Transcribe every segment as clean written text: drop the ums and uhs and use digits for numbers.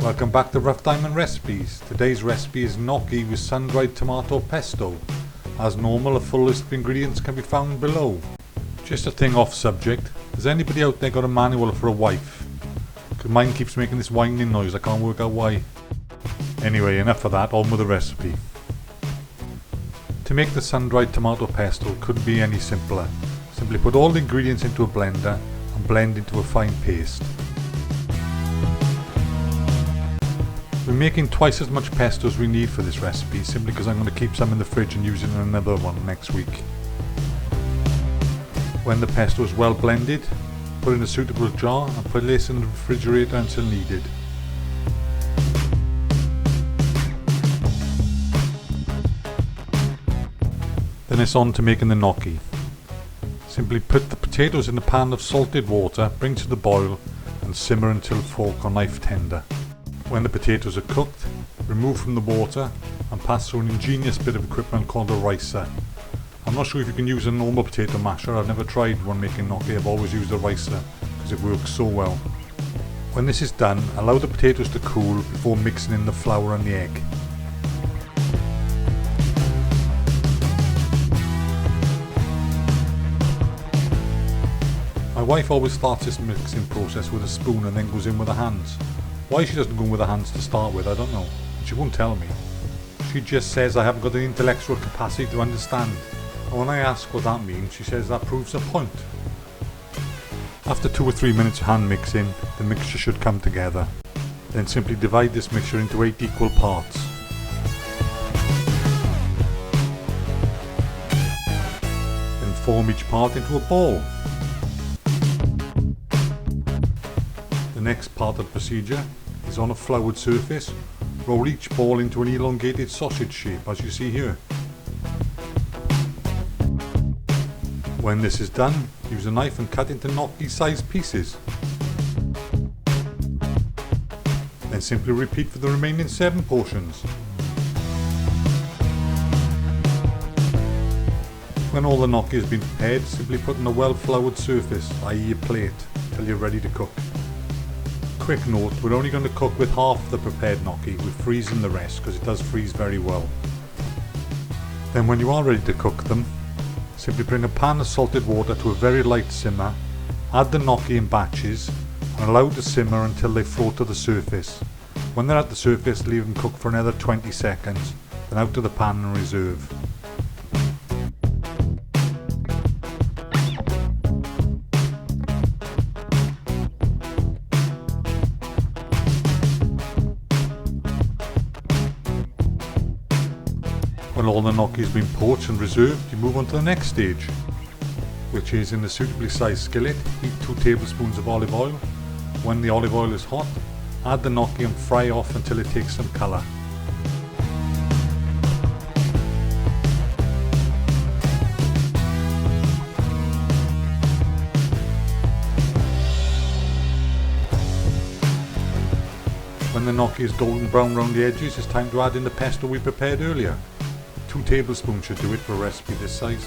Welcome back to Rough Diamond Recipes. Today's recipe is gnocchi with sun-dried tomato pesto. As normal, a full list of ingredients can be found below. Just a thing off subject, has anybody out there got a manual for a wife? Because mine keeps making this whining noise, I can't work out why. Anyway, enough of that, on with the recipe. To make the sun-dried tomato pesto couldn't be any simpler. Simply put all the ingredients into a blender and blend into a fine paste. We're making twice as much pesto as we need for this recipe, simply because I'm going to keep some in the fridge and use it in another one next week. When the pesto is well blended, put in a suitable jar and place in the refrigerator until needed. Then it's on to making the gnocchi. Simply put the potatoes in a pan of salted water, bring to the boil and simmer until fork or knife tender. When the potatoes are cooked, remove from the water and pass through an ingenious bit of equipment called a ricer. I'm not sure if you can use a normal potato masher. I've never tried one making gnocchi. I've always used a ricer because it works so well. When this is done, allow the potatoes to cool before mixing in the flour and the egg. My wife always starts this mixing process with a spoon and then goes in with her hands. Why she doesn't go with her hands to start with, I don't know. She won't tell me. She just says I haven't got the intellectual capacity to understand. And when I ask what that means, she says that proves a point. After 2 or 3 minutes of hand mixing, the mixture should come together. Then simply divide this mixture into 8 equal parts. Then form each part into a ball. The next part of the procedure is on a floured surface, roll each ball into an elongated sausage shape as you see here. When this is done, use a knife and cut into gnocchi sized pieces. Then simply repeat for the remaining 7 portions. When all the gnocchi has been prepared, simply put on a well floured surface, i.e. a plate, till you're ready to cook. Quick note, we're only going to cook with half the prepared gnocchi, we're freezing the rest because it does freeze very well. Then when you are ready to cook them, simply bring a pan of salted water to a very light simmer, add the gnocchi in batches and allow it to simmer until they float to the surface. When they're at the surface, leave them cook for another 20 seconds, then out of the pan and reserve. When all the gnocchi has been poached and reserved, you move on to the next stage, which is in a suitably sized skillet, heat 2 tablespoons of olive oil. When the olive oil is hot, add the gnocchi and fry off until it takes some colour. When the gnocchi is golden brown around the edges, it's time to add in the pesto we prepared earlier. 2 tablespoons should do it for a recipe this size.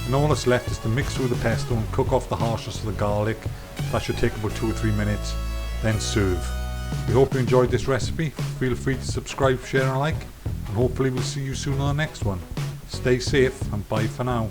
And all that's left is to mix through the pesto and cook off the harshness of the garlic. That should take about 2 or 3 minutes, then serve. We hope you enjoyed this recipe. Feel free to subscribe, share and like, and hopefully we'll see you soon on the next one. Stay safe and bye for now.